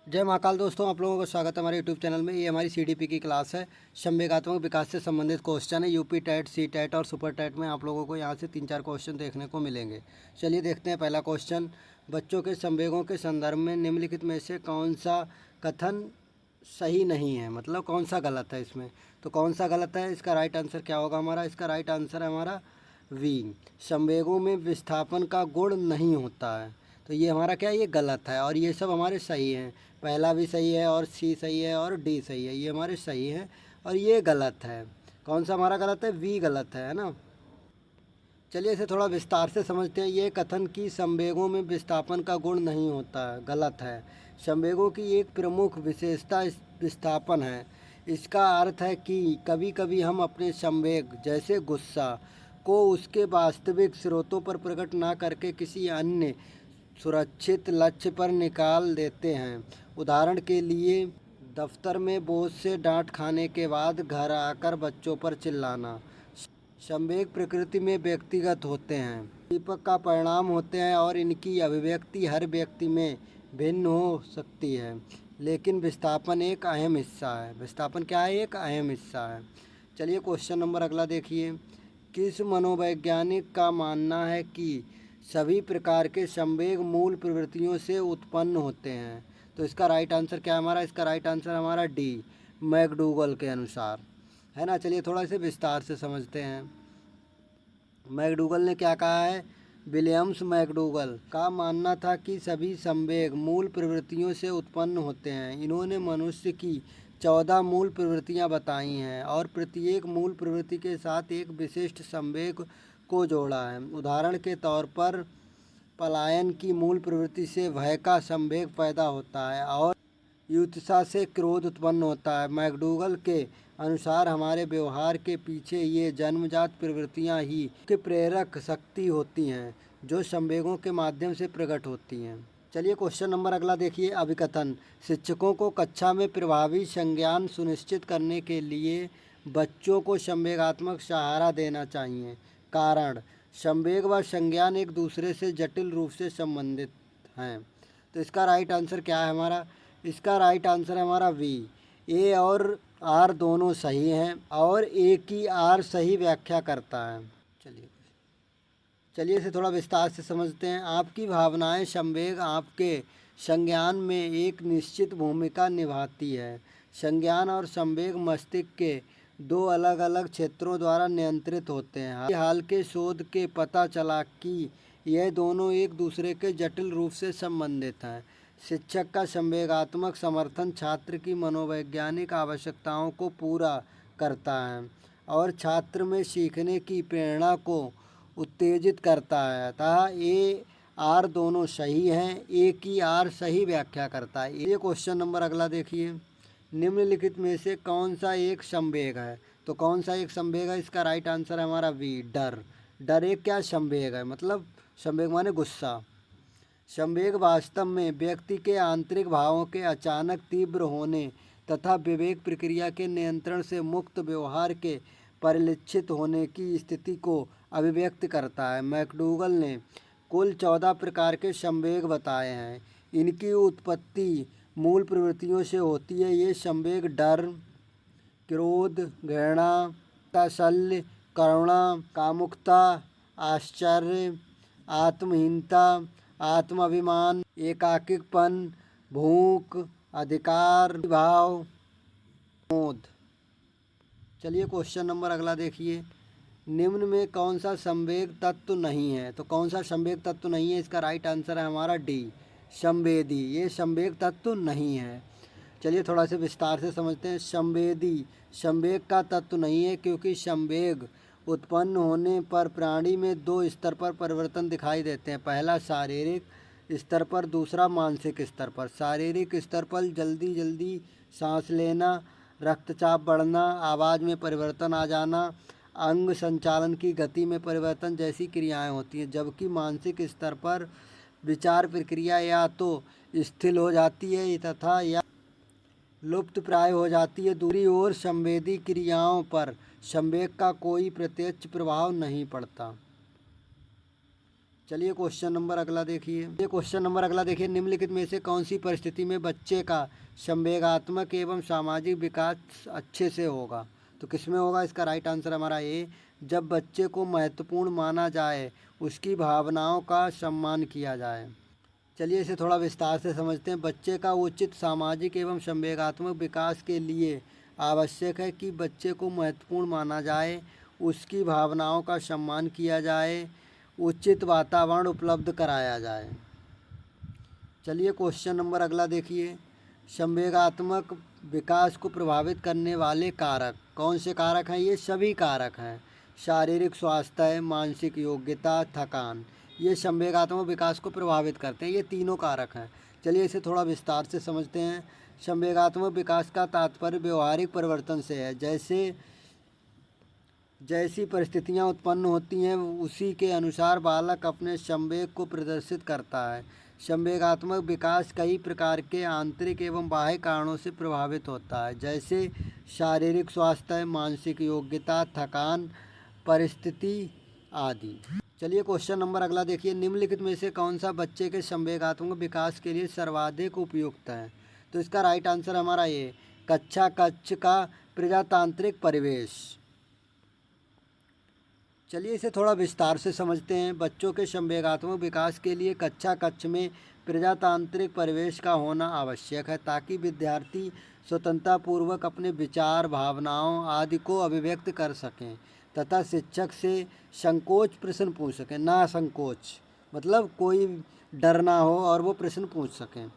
जय महाकाल दोस्तों, आप लोगों का स्वागत है हमारे यूट्यूब चैनल में। ये हमारी सीडीपी की क्लास है। संवेगात्मक विकास से संबंधित क्वेश्चन है। यूपी टेट, सी टेट और सुपर टेट में आप लोगों को यहाँ से 3-4 क्वेश्चन देखने को मिलेंगे। चलिए देखते हैं पहला क्वेश्चन। बच्चों के संवेगों के संदर्भ में निम्नलिखित में से कौन सा कथन सही नहीं है, मतलब कौन सा गलत है इसमें। तो कौन सा गलत है, इसका राइट आंसर क्या होगा हमारा। इसका राइट आंसर है हमारा वी। संवेगों में विस्थापन का गुण नहीं होता है। तो ये हमारा क्या है, ये गलत है। और ये सब हमारे सही हैं। पहला भी सही है और सी सही है और डी सही है, ये हमारे सही हैं और ये गलत है। कौन सा हमारा गलत है, वी गलत है ना। चलिए इसे थोड़ा विस्तार से समझते हैं। ये कथन कि संवेगों में विस्थापन का गुण नहीं होता है, गलत है। संवेगों की एक प्रमुख विशेषता विस्थापन है। इसका अर्थ है कि कभी कभी हम अपने संवेग जैसे गुस्सा को उसके वास्तविक स्रोतों पर प्रकट ना करके किसी अन्य सुरक्षित लक्ष्य पर निकाल देते हैं। उदाहरण के लिए दफ्तर में बॉस से डांट खाने के बाद घर आकर बच्चों पर चिल्लाना। संवेग प्रकृति में व्यक्तिगत होते हैं, दीपक का परिणाम होते हैं और इनकी अभिव्यक्ति हर व्यक्ति में भिन्न हो सकती है। लेकिन विस्थापन एक अहम हिस्सा है। विस्थापन क्या है, एक अहम हिस्सा है। चलिए क्वेश्चन नंबर अगला देखिए। किस मनोवैज्ञानिक का मानना है कि सभी प्रकार के संवेग मूल प्रवृत्तियों से उत्पन्न होते हैं। तो इसका राइट आंसर क्या है हमारा। इसका राइट आंसर हमारा डी, मैकडूगल के अनुसार, है ना। चलिए थोड़ा इसे विस्तार से समझते हैं। मैकडूगल ने क्या कहा है। विलियम्स मैकडूगल का मानना था कि सभी संवेग मूल प्रवृत्तियों से उत्पन्न होते हैं। इन्होंने मनुष्य की 14 मूल प्रवृत्तियां बताई हैं और प्रत्येक मूल प्रवृत्ति के साथ एक विशिष्ट संवेग को जोड़ा है। उदाहरण के तौर पर पलायन की मूल प्रवृत्ति से भय का संवेग पैदा होता है और युत्सा से क्रोध उत्पन्न होता है। मैकडूगल के अनुसार हमारे व्यवहार के पीछे ये जन्मजात प्रवृत्तियां ही के प्रेरक शक्ति होती हैं जो संवेगों के माध्यम से प्रकट होती हैं। चलिए क्वेश्चन नंबर अगला देखिए। अभिकथन। शिक्षकों को कक्षा में प्रभावी संज्ञान सुनिश्चित करने के लिए बच्चों को संवेगात्मक सहारा देना चाहिए। कारण। संवेग व संज्ञान एक दूसरे से जटिल रूप से संबंधित हैं। तो इसका राइट आंसर क्या है हमारा। इसका राइट आंसर है हमारा वी। ए और आर दोनों सही हैं और ए की आर सही व्याख्या करता है। चलिए इसे थोड़ा विस्तार से समझते हैं। आपकी भावनाएं संवेग आपके संज्ञान में एक निश्चित भूमिका निभाती है। संज्ञान और संवेग मस्तिष्क के दो अलग अलग क्षेत्रों द्वारा नियंत्रित होते हैं। हाल के शोध के पता चला कि यह दोनों एक दूसरे के जटिल रूप से संबंधित हैं। शिक्षक का संवेगात्मक समर्थन छात्र की मनोवैज्ञानिक आवश्यकताओं को पूरा करता है और छात्र में सीखने की प्रेरणा को उत्तेजित करता है। अतः ए आर दोनों सही हैं। ए की आर सही व्याख्या करता है। ये क्वेश्चन नंबर अगला देखिए। निम्नलिखित में से कौन सा एक संवेग है। तो कौन सा एक संवेग है, इसका राइट आंसर है हमारा वी, डर। डर एक क्या संवेग है, मतलब संवेग माने गुस्सा। संवेग वास्तव में व्यक्ति के आंतरिक भावों के अचानक तीव्र होने तथा विवेक प्रक्रिया के नियंत्रण से मुक्त व्यवहार के परिलक्षित होने की स्थिति को अभिव्यक्त करता है। मैकडूगल ने कुल 14 प्रकार के संवेग बताए हैं। इनकी उत्पत्ति मूल प्रवृत्तियों से होती है। ये संवेग डर, क्रोध, घृणा, ताशल्य, करुणा, कामुकता, आश्चर्य, आत्महीनता, आत्माभिमान, एकाकीपन, भूख, अधिकार भाव, क्रोध। चलिए क्वेश्चन नंबर अगला देखिए। निम्न में कौन सा संवेग तत्व नहीं है। तो कौन सा संवेग तत्व नहीं है, इसका राइट आंसर है हमारा डी, संवेदी। ये संवेग तत्व नहीं है। चलिए थोड़ा सा विस्तार से समझते हैं। संवेदी संवेग का तत्व नहीं है क्योंकि संवेग उत्पन्न होने पर प्राणी में दो स्तर पर परिवर्तन दिखाई देते हैं। पहला शारीरिक स्तर पर, दूसरा मानसिक स्तर पर। शारीरिक स्तर पर जल्दी जल्दी सांस लेना, रक्तचाप बढ़ना, आवाज़ में परिवर्तन आ जाना, अंग संचालन की गति में परिवर्तन जैसी क्रियाएं होती हैं। जबकि मानसिक स्तर पर विचार प्रक्रिया या तो स्थिर हो जाती है तथा या लुप्त प्राय हो जाती है। दूसरी ओर संवेदी क्रियाओं पर संवेग का कोई प्रत्यक्ष प्रभाव नहीं पड़ता। चलिए क्वेश्चन नंबर अगला देखिए। ये क्वेश्चन नंबर अगला देखिए, निम्नलिखित में से कौन सी परिस्थिति में बच्चे का संवेगात्मक एवं सामाजिक विकास अच्छे से होगा? तो किसमें होगा? इसका राइट आंसर हमारा ए, जब बच्चे को महत्वपूर्ण माना जाए, उसकी भावनाओं का सम्मान किया जाए। चलिए इसे थोड़ा विस्तार से समझते हैं। बच्चे का उचित सामाजिक एवं संवेगात्मक विकास के लिए आवश्यक है कि बच्चे को महत्वपूर्ण माना जाए, उसकी भावनाओं का सम्मान किया जाए, उचित वातावरण उपलब्ध कराया जाए। चलिए क्वेश्चन नंबर अगला देखिए, संवेगात्मक विकास को प्रभावित करने वाले कारक कौन से कारक हैं? ये सभी कारक हैं। शारीरिक स्वास्थ्य, मानसिक योग्यता, थकान, ये संवेगात्मक विकास को प्रभावित करते हैं। ये तीनों कारक हैं। चलिए इसे थोड़ा विस्तार से समझते हैं। संवेगात्मक विकास का तात्पर्य व्यवहारिक परिवर्तन से है। जैसी परिस्थितियाँ उत्पन्न होती हैं उसी के अनुसार बालक अपने संवेग को प्रदर्शित करता है। संवेगात्मक विकास कई प्रकार के आंतरिक एवं बाह्य कारणों से प्रभावित होता है, जैसे शारीरिक स्वास्थ्य, मानसिक योग्यता, थकान, परिस्थिति आदि। चलिए क्वेश्चन नंबर अगला देखिए, निम्नलिखित में से कौन सा बच्चे के संवेगात्मक विकास के लिए सर्वाधिक उपयुक्त है? तो इसका राइट आंसर हमारा ये, कक्षा कक्ष का प्रजातांत्रिक परिवेश। चलिए इसे थोड़ा विस्तार से समझते हैं। बच्चों के संवेगात्मक विकास के लिए कक्षा कक्ष में प्रजातांत्रिक परिवेश का होना आवश्यक है, ताकि विद्यार्थी स्वतंत्रतापूर्वक अपने विचार, भावनाओं आदि को अभिव्यक्त कर सकें तथा शिक्षक से संकोच प्रश्न पूछ सकें। ना संकोच मतलब कोई डर ना हो और वो प्रश्न पूछ सकें।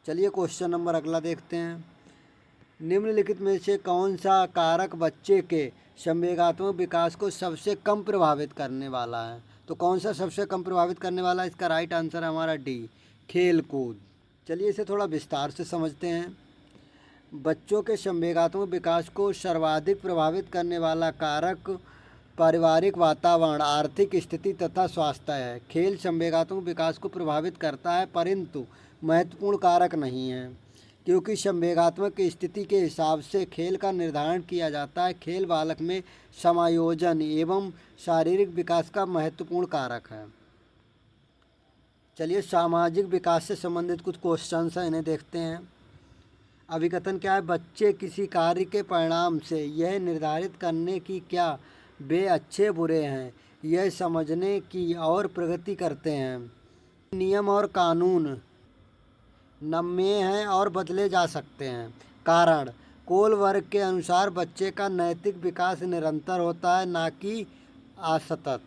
चलिए क्वेश्चन नंबर अगला देखते हैं। निम्नलिखित में से कौन सा कारक बच्चे के संवेगात्मक विकास को सबसे कम प्रभावित करने वाला है? तो कौन सा सबसे कम प्रभावित करने वाला है? इसका राइट आंसर हमारा डी, खेल कूद। चलिए इसे थोड़ा विस्तार से समझते हैं। बच्चों के संवेगात्मक विकास को सर्वाधिक प्रभावित करने वाला कारक पारिवारिक वातावरण, आर्थिक स्थिति तथा स्वास्थ्य है। खेल संवेगात्मक विकास को प्रभावित करता है परंतु महत्वपूर्ण कारक नहीं है, क्योंकि संवेगात्मक स्थिति के हिसाब से खेल का निर्धारण किया जाता है। खेल बालक में समायोजन एवं शारीरिक विकास का महत्वपूर्ण कारक है। चलिए सामाजिक विकास से संबंधित कुछ क्वेश्चंस हैं, इन्हें देखते हैं। अभिकथन क्या है? बच्चे किसी कार्य के परिणाम से यह निर्धारित करने की क्या वे अच्छे बुरे हैं, यह समझने की और प्रगति करते हैं। नियम और कानून नम्य हैं और बदले जा सकते हैं। कारण, कोलबर्ग के अनुसार बच्चे का नैतिक विकास निरंतर होता है, ना कि असतत।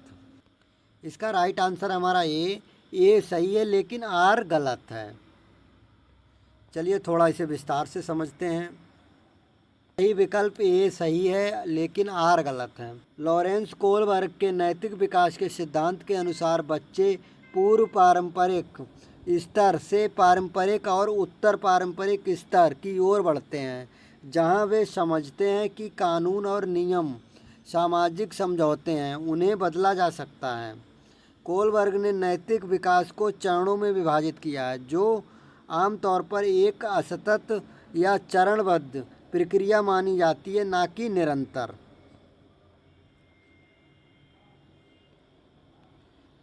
इसका राइट आंसर हमारा ए सही है लेकिन आर गलत है। चलिए थोड़ा इसे विस्तार से समझते हैं। सही विकल्प ए सही है लेकिन आर गलत है। लॉरेंस कोलबर्ग के नैतिक विकास के सिद्धांत के अनुसार बच्चे पूर्व पारंपरिक स्तर से पारंपरिक और उत्तर पारंपरिक स्तर की ओर बढ़ते हैं, जहां वे समझते हैं कि कानून और नियम सामाजिक समझौते हैं, उन्हें बदला जा सकता है। कोलबर्ग ने नैतिक विकास को चरणों में विभाजित किया है, जो आमतौर पर एक असतत या चरणबद्ध प्रक्रिया मानी जाती है, ना कि निरंतर।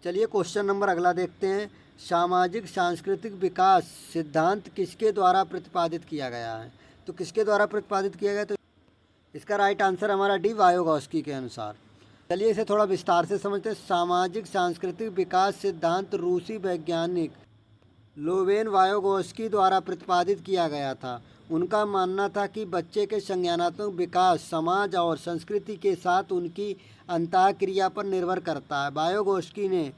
चलिए क्वेश्चन नंबर अगला देखते हैं। सामाजिक सांस्कृतिक विकास सिद्धांत किसके द्वारा प्रतिपादित किया गया है? तो किसके द्वारा प्रतिपादित किया गया? तो इसका राइट आंसर हमारा डी, वायोगॉस्की के अनुसार। चलिए इसे थोड़ा विस्तार से समझते हैं। सामाजिक सांस्कृतिक विकास सिद्धांत रूसी वैज्ञानिक लोवेन वायोगॉस्की द्वारा प्रतिपादित किया गया था। उनका मानना था कि बच्चे के संज्ञानात्मक विकास समाज और संस्कृति के साथ उनकी अंतःक्रिया पर निर्भर करता है। वायोगॉस्की ने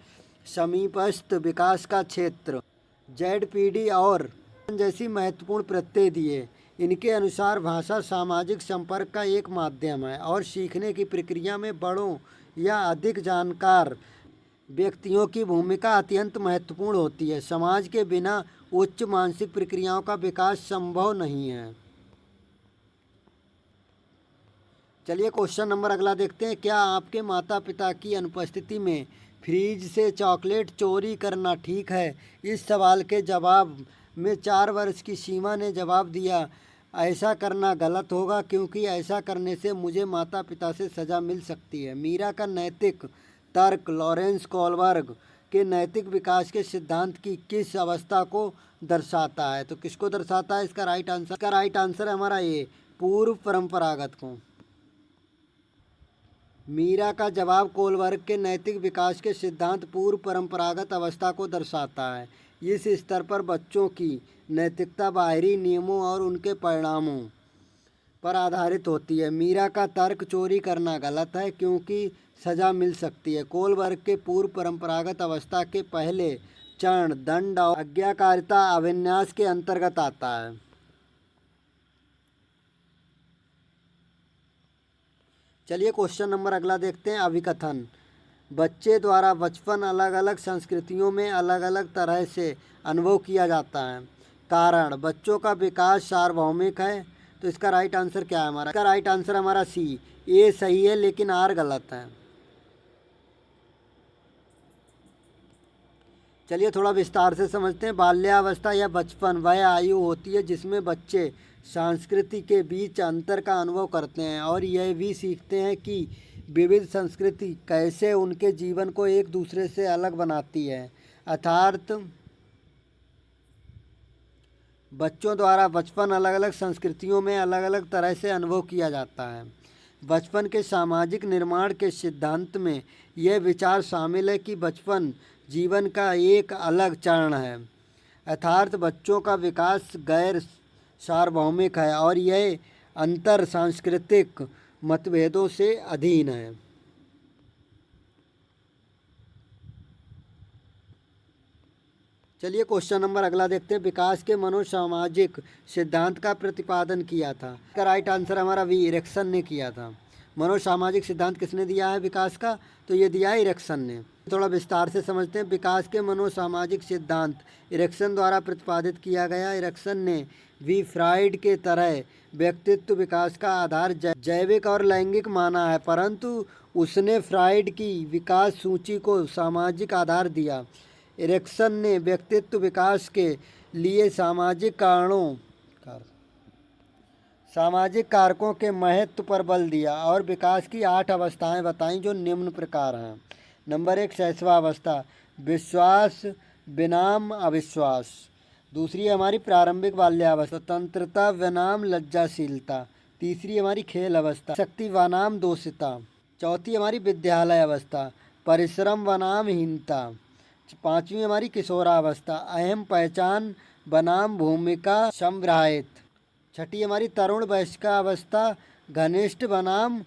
समीपस्थ विकास का क्षेत्र, ZPD और जैसी महत्वपूर्ण प्रत्यय दिए। इनके अनुसार भाषा सामाजिक संपर्क का एक माध्यम है और सीखने की प्रक्रिया में बड़ों या अधिक जानकार व्यक्तियों की भूमिका अत्यंत महत्वपूर्ण होती है। समाज के बिना उच्च मानसिक प्रक्रियाओं का विकास संभव नहीं है। चलिए क्वेश्चन नंबर अगला देखते हैं। क्या आपके माता पिता की अनुपस्थिति में फ्रिज से चॉकलेट चोरी करना ठीक है? इस सवाल के जवाब में 4 वर्ष की सीमा ने जवाब दिया, ऐसा करना गलत होगा क्योंकि ऐसा करने से मुझे माता पिता से सज़ा मिल सकती है। मीरा का नैतिक तर्क लॉरेंस कोलबर्ग के नैतिक विकास के सिद्धांत की किस अवस्था को दर्शाता है? तो किसको दर्शाता है? इसका राइट आंसर है हमारा ए, पूर्व परंपरागत को। मीरा का जवाब कोलबर्ग के नैतिक विकास के सिद्धांत पूर्व परंपरागत अवस्था को दर्शाता है। इस स्तर पर बच्चों की नैतिकता बाहरी नियमों और उनके परिणामों पर आधारित होती है। मीरा का तर्क चोरी करना गलत है क्योंकि सजा मिल सकती है। कोलबर्ग के पूर्व परंपरागत अवस्था के पहले चरण दंड और आज्ञाकारिता अभिन्यास के अंतर्गत आता है। चलिए क्वेश्चन नंबर अगला देखते हैं। अभिकथन। बच्चे द्वारा बचपन अलग अलग संस्कृतियों में अलग अलग तरह से अनुभव किया जाता है। कारण, बच्चों का विकास सार्वभौमिक है। तो इसका राइट आंसर क्या है हमारा? इसका राइट आंसर हमारा सी, ए सही है लेकिन आर गलत है। चलिए थोड़ा विस्तार से समझते हैं। बाल्यावस्था या बचपन वह आयु होती है जिसमें बच्चे संस्कृति के बीच अंतर का अनुभव करते हैं और यह भी सीखते हैं कि विविध संस्कृति कैसे उनके जीवन को एक दूसरे से अलग बनाती है। अर्थात बच्चों द्वारा बचपन अलग अलग संस्कृतियों में अलग अलग तरह से अनुभव किया जाता है। बचपन के सामाजिक निर्माण के सिद्धांत में यह विचार शामिल है कि बचपन जीवन का एक अलग चरण है। अर्थात बच्चों का विकास गैर सार्वभौमिक है और यह अंतर सांस्कृतिक मतभेदों से अधीन है। चलिए क्वेश्चन नंबर अगला देखते हैं। विकास के मनोसामाजिक सिद्धांत का प्रतिपादन किया था। इसका राइट आंसर हमारा वी, इरेक्सन ने किया था। मनोसामाजिक सिद्धांत किसने दिया है विकास का? तो ये दिया है इरेक्सन ने। थोड़ा विस्तार से समझते हैं। विकास के मनोसामाजिक सिद्धांत इरेक्सन द्वारा प्रतिपादित किया गया। इरेक्सन ने भी फ्राइड के तरह व्यक्तित्व विकास का आधार जैविक और लैंगिक माना है, परंतु उसने फ्राइड की विकास सूची को सामाजिक आधार दिया। इरेक्सन ने व्यक्तित्व विकास के लिए सामाजिक कारकों के महत्व पर बल दिया और विकास की 8 अवस्थाएं बताईं जो निम्न प्रकार हैं। नंबर 1 शैशवावस्था, विश्वास बनाम अविश्वास। दूसरी हमारी प्रारंभिक बाल्यावस्था, स्वतंत्रता बनाम लज्जाशीलता। तीसरी हमारी खेल अवस्था, शक्ति बनाम दोषिता। चौथी हमारी विद्यालय अवस्था, परिश्रम बनाम हीनता। पांचवी हमारी किशोरावस्था, अहम पहचान बनाम भूमिका संग्रहित। छठी हमारी तरुण वयस्कावस्था, घनिष्ठ बनाम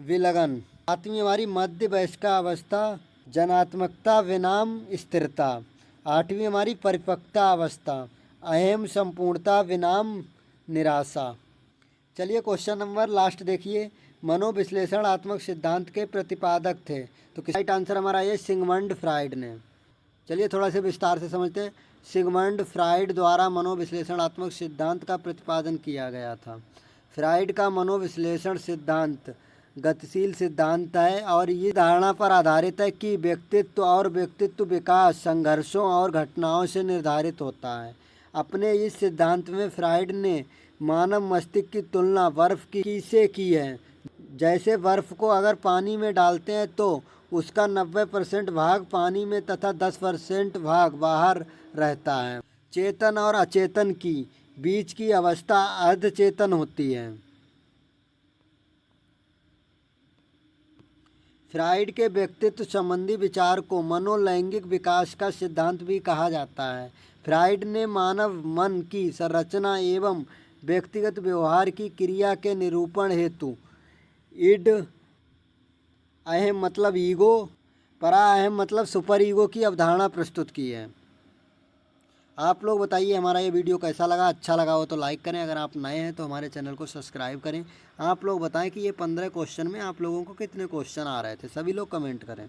विलगन। सातवीं हमारी मध्य वयस्कावस्था, जनात्मकता बनाम स्थिरता। आठवीं हमारी परिपक्वता अवस्था, अहम संपूर्णता बनाम निराशा। चलिए क्वेश्चन नंबर लास्ट देखिए। मनोविश्लेषणात्मक सिद्धांत के प्रतिपादक थे। तो राइट आंसर हमारा ये सिगमंड फ्राइड ने। चलिए थोड़ा सा विस्तार से समझते हैं। सिगमंड फ्राइड द्वारा मनोविश्लेषणात्मक सिद्धांत का प्रतिपादन किया गया था। फ्राइड का मनोविश्लेषण सिद्धांत गतिशील सिद्धांत है और ये धारणा पर आधारित है कि व्यक्तित्व और व्यक्तित्व विकास संघर्षों और घटनाओं से निर्धारित होता है। अपने इस सिद्धांत में फ्राइड ने मानव मस्तिष्क की तुलना बर्फ की से की है। जैसे बर्फ को अगर पानी में डालते हैं तो उसका 90% भाग पानी में तथा 10% भाग बाहर रहता है। चेतन और अचेतन की बीच की अवस्था अर्धचेतन होती है। फ्राइड के व्यक्तित्व संबंधी विचार को मनोलैंगिक विकास का सिद्धांत भी कहा जाता है। फ्राइड ने मानव मन की संरचना एवं व्यक्तिगत व्यवहार की क्रिया के निरूपण हेतु इड, अहम मतलब ईगो, परा अहम मतलब सुपर ईगो की अवधारणा प्रस्तुत की है। आप लोग बताइए हमारा ये वीडियो कैसा लगा। अच्छा लगा हो तो लाइक करें, अगर आप नए हैं तो हमारे चैनल को सब्सक्राइब करें। आप लोग बताएं कि ये 15 क्वेश्चन में आप लोगों को कितने क्वेश्चन आ रहे थे, सभी लोग कमेंट करें।